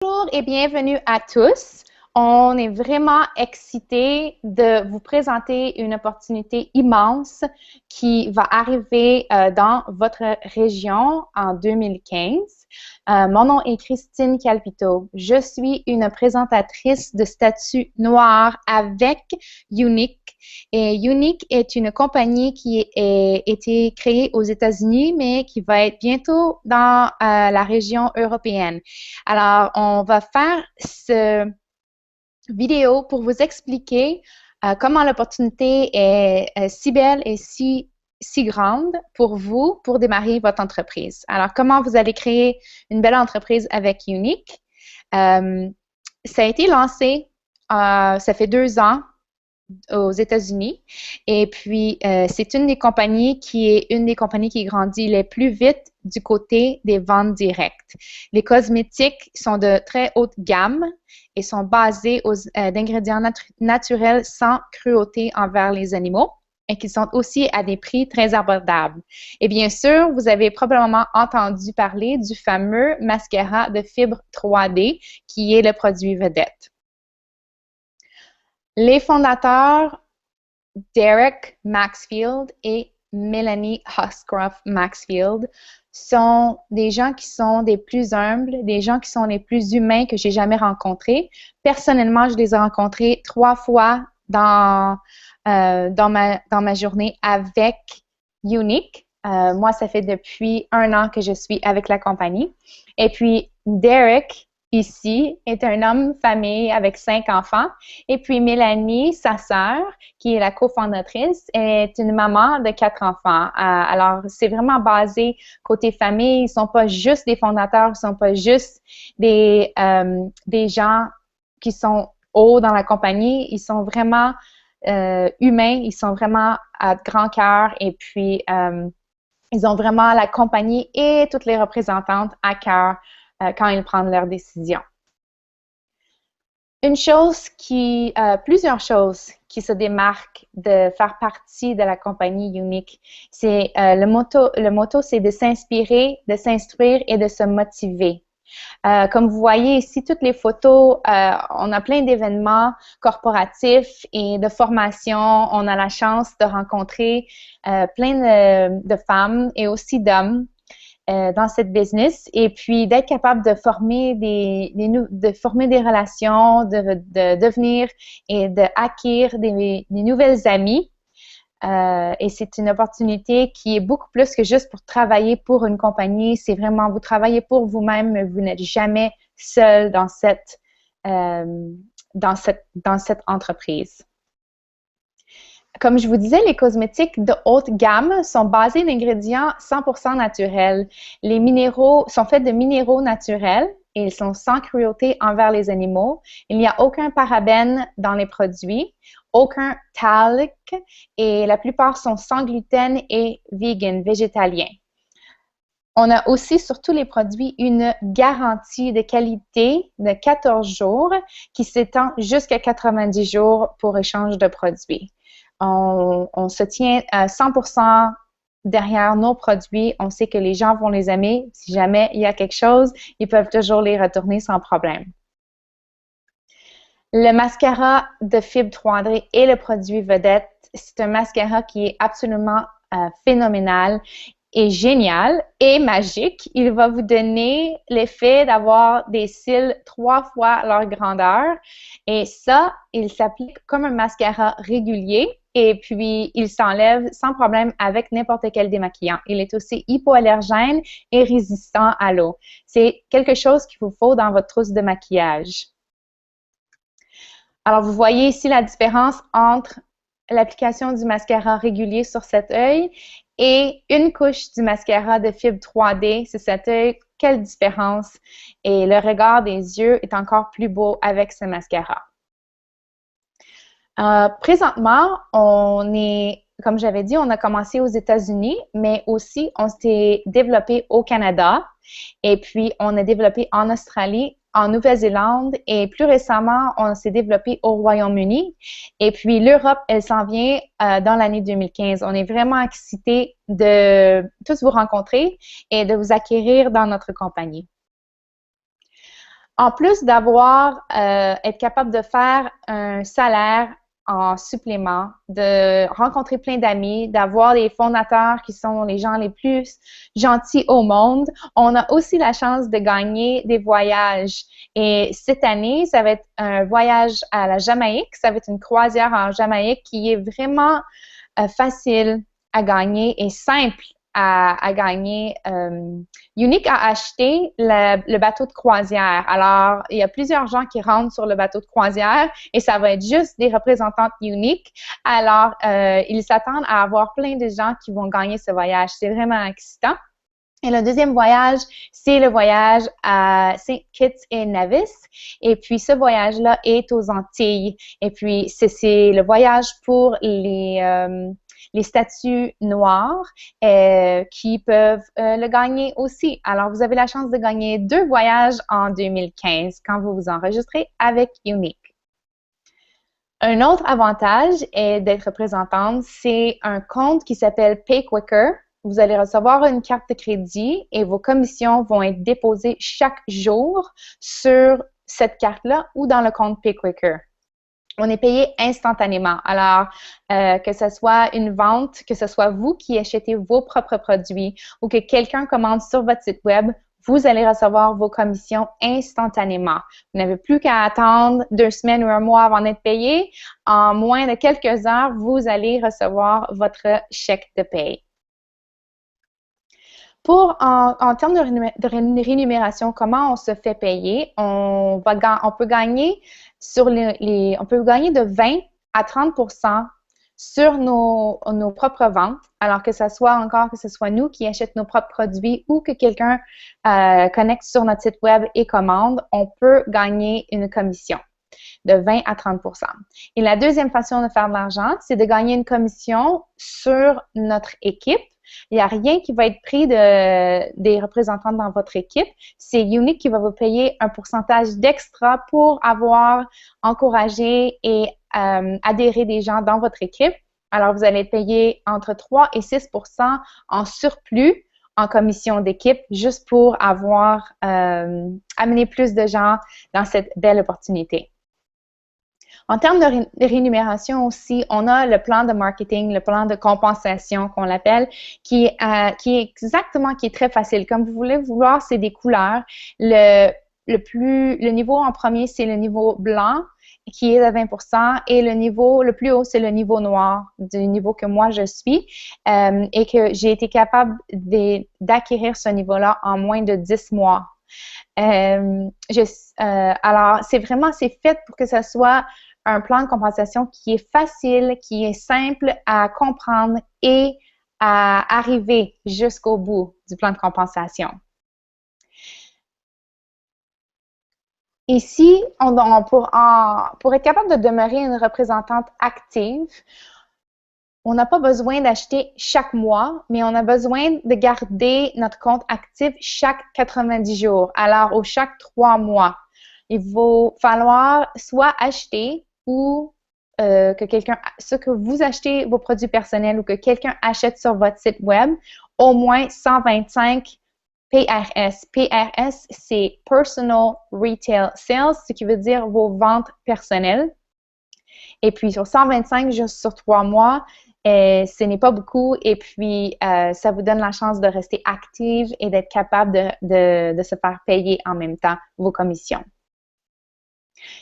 Bonjour et bienvenue à tous. On est vraiment excités de vous présenter une opportunité immense qui va arriver dans votre région en 2015. Mon nom est Christine Calpito. Je suis une présentatrice de statut noir avec Unique. Et Unique est une compagnie qui a été créée aux États-Unis, mais qui va être bientôt dans la région européenne. Alors, on va faire ce vidéo pour vous expliquer comment l'opportunité est si belle et si grande pour vous pour démarrer votre entreprise. Alors, comment vous allez créer une belle entreprise avec Unique? Ça a été lancé, ça fait 2 ans aux États-Unis. Et puis, c'est une des compagnies qui grandit les plus vite du côté des ventes directes. Les cosmétiques sont de très haute gamme et sont basés d'ingrédients naturels sans cruauté envers les animaux et qui sont aussi à des prix très abordables. Et bien sûr, vous avez probablement entendu parler du fameux mascara de fibre 3D qui est le produit vedette. Les fondateurs, Derek Maxfield et Melanie Huscroft Maxfield, sont des gens qui sont des plus humbles, des gens qui sont les plus humains que j'ai jamais rencontrés. Personnellement, je les ai rencontrés 3 fois dans ma journée avec Unique. Moi, ça fait depuis 1 an que je suis avec la compagnie. Et puis, Derek, ici, est un homme famille avec 5 enfants. Et puis, Mélanie, sa sœur, qui est la cofondatrice, est une maman de 4 enfants. Alors, c'est vraiment basé côté famille. Ils ne sont pas juste des fondateurs, ils ne sont pas juste des gens qui sont hauts dans la compagnie. Ils sont vraiment humains, ils sont vraiment à grand cœur et puis ils ont vraiment la compagnie et toutes les représentantes à cœur quand ils prennent leurs décisions. Plusieurs choses qui se démarquent de faire partie de la compagnie Unique, c'est le motto, c'est de s'inspirer, de s'instruire et de se motiver. Comme vous voyez ici, toutes les photos, on a plein d'événements corporatifs et de formations. On a la chance de rencontrer plein de femmes et aussi d'hommes dans cette business et puis d'être capable de former des relations, de devenir et de acquérir des nouvelles amies. Et c'est une opportunité qui est beaucoup plus que juste pour travailler pour une compagnie. C'est vraiment, vous travaillez pour vous-même, mais vous n'êtes jamais seul dans cette entreprise. Comme je vous disais, les cosmétiques de haute gamme sont basés d'ingrédients 100% naturels. Les minéraux sont faits de minéraux naturels et ils sont sans cruauté envers les animaux. Il n'y a aucun parabène dans les produits, aucun talc et la plupart sont sans gluten et vegan, végétalien. On a aussi sur tous les produits une garantie de qualité de 14 jours qui s'étend jusqu'à 90 jours pour échange de produits. On se tient à 100% derrière nos produits. On sait que les gens vont les aimer. Si jamais il y a quelque chose, ils peuvent toujours les retourner sans problème. Le mascara de fibre 3D est le produit vedette. C'est un mascara qui est absolument phénoménal et génial et magique. Il va vous donner l'effet d'avoir des cils 3 fois leur grandeur. Et ça, il s'applique comme un mascara régulier. Et puis, il s'enlève sans problème avec n'importe quel démaquillant. Il est aussi hypoallergène et résistant à l'eau. C'est quelque chose qu'il vous faut dans votre trousse de maquillage. Alors, vous voyez ici la différence entre l'application du mascara régulier sur cet œil et une couche du mascara de fibre 3D sur cet œil. Quelle différence! Et le regard des yeux est encore plus beau avec ce mascara. Présentement, comme j'avais dit, on a commencé aux États-Unis, mais aussi on s'est développé au Canada et puis on a développé en Australie, en Nouvelle-Zélande et plus récemment, on s'est développé au Royaume-Uni. Et puis l'Europe, elle s'en vient dans l'année 2015. On est vraiment excités de tous vous rencontrer et de vous acquérir dans notre compagnie. En plus d'avoir, être capable de faire un salaire en supplément, de rencontrer plein d'amis, d'avoir des fondateurs qui sont les gens les plus gentils au monde, on a aussi la chance de gagner des voyages. Et cette année, ça va être un voyage à la Jamaïque, ça va être une croisière en Jamaïque qui est vraiment facile à gagner et simple à gagner. Unique a acheté le bateau de croisière. Alors, il y a plusieurs gens qui rentrent sur le bateau de croisière et ça va être juste des représentantes Unique. Alors, ils s'attendent à avoir plein de gens qui vont gagner ce voyage. C'est vraiment excitant. Et le deuxième voyage, c'est le voyage à Saint Kitts et Nevis. Et puis, ce voyage-là est aux Antilles. Et puis, c'est le voyage pour les statues noires qui peuvent le gagner aussi. Alors, vous avez la chance de gagner 2 voyages en 2015 quand vous vous enregistrez avec Unique. Un autre avantage est d'être représentante, c'est un compte qui s'appelle PayQuicker. Vous allez recevoir une carte de crédit et vos commissions vont être déposées chaque jour sur cette carte-là ou dans le compte PayQuicker. On est payé instantanément. Alors, que ce soit une vente, que ce soit vous qui achetez vos propres produits ou que quelqu'un commande sur votre site web, vous allez recevoir vos commissions instantanément. Vous n'avez plus qu'à attendre 2 semaines ou 1 mois avant d'être payé. En moins de quelques heures, vous allez recevoir votre chèque de paye. En termes de rémunération, comment on se fait payer? On peut gagner on peut gagner de 20 à 30% sur nos propres ventes. Alors que ce soit nous qui achetons nos propres produits ou que quelqu'un connecte sur notre site web et commande, on peut gagner une commission de 20 à 30%. Et la deuxième façon de faire de l'argent, c'est de gagner une commission sur notre équipe. Il n'y a rien qui va être pris des représentants dans votre équipe. C'est Unique qui va vous payer un pourcentage d'extra pour avoir encouragé et adhéré des gens dans votre équipe. Alors, vous allez payer entre 3 et 6% en surplus en commission d'équipe juste pour avoir amené plus de gens dans cette belle opportunité. En termes de rémunération aussi, on a le plan de marketing, le plan de compensation qu'on l'appelle, qui est très facile. Comme vous voulez voir, c'est des couleurs. Le niveau en premier, c'est le niveau blanc, qui est de 20%, et le plus haut, c'est le niveau noir, du niveau que moi je suis, et que j'ai été capable d'acquérir ce niveau-là en moins de 10 mois. Alors, c'est fait pour que ce soit un plan de compensation qui est facile, qui est simple à comprendre et à arriver jusqu'au bout du plan de compensation. Ici, pour être capable de demeurer une représentante active, on n'a pas besoin d'acheter chaque mois, mais on a besoin de garder notre compte actif chaque 90 jours. Alors, chaque 3 mois, il va falloir soit acheter ou que vous achetez vos produits personnels ou que quelqu'un achète sur votre site web, au moins 125 PRS. PRS, c'est Personal Retail Sales, ce qui veut dire vos ventes personnelles. Et puis, sur 125, juste sur 3 mois, ce n'est pas beaucoup. Et puis, ça vous donne la chance de rester active et d'être capable de se faire payer en même temps vos commissions.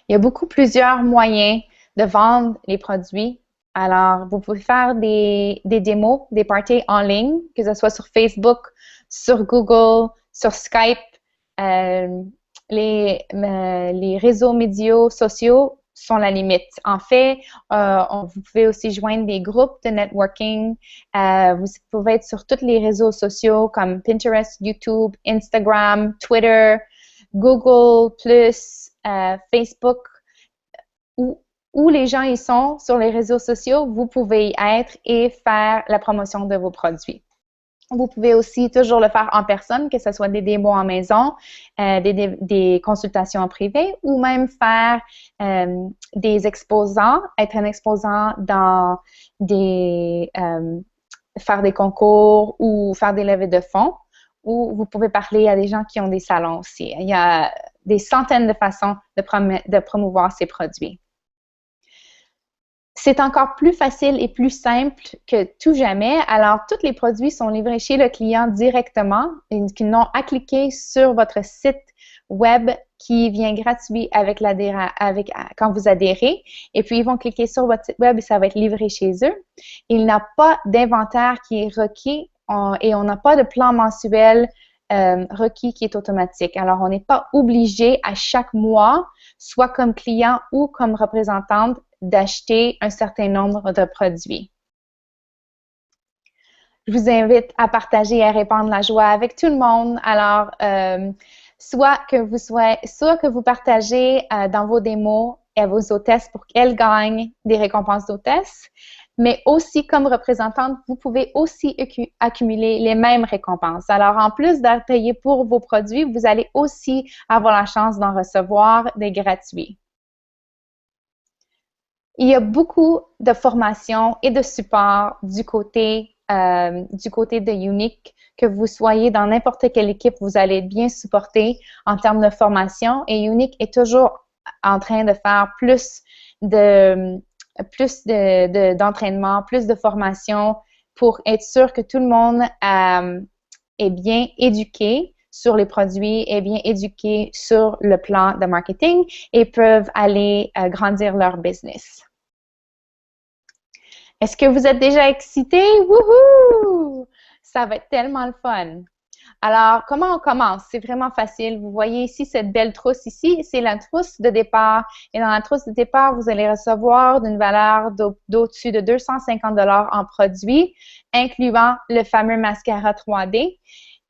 Il y a plusieurs moyens de vendre les produits. Alors, vous pouvez faire des démos, des parties en ligne, que ce soit sur Facebook, sur Google, sur Skype, les réseaux médias sociaux sont la limite. En fait, vous pouvez aussi joindre des groupes de networking. Vous pouvez être sur tous les réseaux sociaux comme Pinterest, YouTube, Instagram, Twitter, Google+, Facebook, où les gens y sont sur les réseaux sociaux, vous pouvez y être et faire la promotion de vos produits. Vous pouvez aussi toujours le faire en personne, que ce soit des démos en maison, des consultations en privé ou même faire des exposants, être un exposant dans faire des concours ou faire des levées de fonds ou vous pouvez parler à des gens qui ont des salons aussi. Il y a des centaines de façons de promouvoir ces produits. C'est encore plus facile et plus simple que tout jamais. Alors, tous les produits sont livrés chez le client directement et qui n'ont à cliquer sur votre site web qui vient gratuit avec quand vous adhérez. Et puis, ils vont cliquer sur votre site web et ça va être livré chez eux. Il n'y a pas d'inventaire qui est requis et on n'a pas de plan mensuel requis qui est automatique. Alors, on n'est pas obligé à chaque mois, soit comme client ou comme représentante, d'acheter un certain nombre de produits. Je vous invite à partager et à répandre la joie avec tout le monde. Alors, soit que vous partagez dans vos démos à vos hôtesses pour qu'elles gagnent des récompenses d'hôtesses, mais aussi comme représentante, vous pouvez aussi accumuler les mêmes récompenses. Alors, en plus de payer pour vos produits, vous allez aussi avoir la chance d'en recevoir des gratuits. Il y a beaucoup de formations et de support du côté de Younique, que vous soyez dans n'importe quelle équipe, vous allez être bien supporté en termes de formation. Et Younique est toujours en train de faire plus d'entraînement, plus de formation pour être sûr que tout le monde est bien éduqué sur les produits, est bien éduqué sur le plan de marketing et peuvent aller grandir leur business. Est-ce que vous êtes déjà excités? Wouhou! Ça va être tellement le fun. Alors, comment on commence? C'est vraiment facile. Vous voyez ici cette belle trousse ici, c'est la trousse de départ. Et dans la trousse de départ, vous allez recevoir d'une valeur d'au-dessus de 250 $ en produits, incluant le fameux mascara 3D.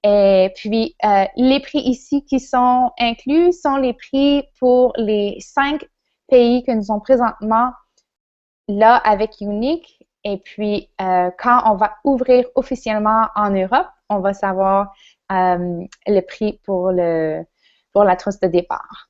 Et puis, les prix ici qui sont inclus sont les prix pour les 5 pays que nous sommes présentement là avec Younique. Et puis, quand on va ouvrir officiellement en Europe, on va savoir le prix pour la trousse de départ.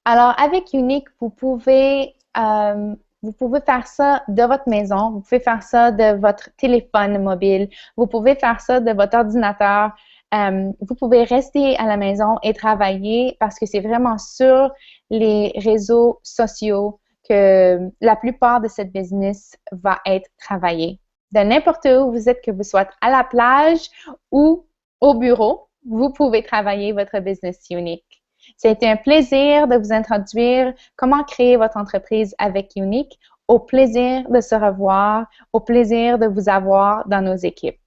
Alors, avec Younique, vous pouvez faire ça de votre maison, vous pouvez faire ça de votre téléphone mobile, vous pouvez faire ça de votre ordinateur. Vous pouvez rester à la maison et travailler parce que c'est vraiment sur les réseaux sociaux que la plupart de cette business va être travaillée. De n'importe où vous êtes, que vous soyez à la plage ou au bureau, vous pouvez travailler votre business Younique. Ça a été un plaisir de vous introduire comment créer votre entreprise avec Younique. Au plaisir de se revoir, au plaisir de vous avoir dans nos équipes.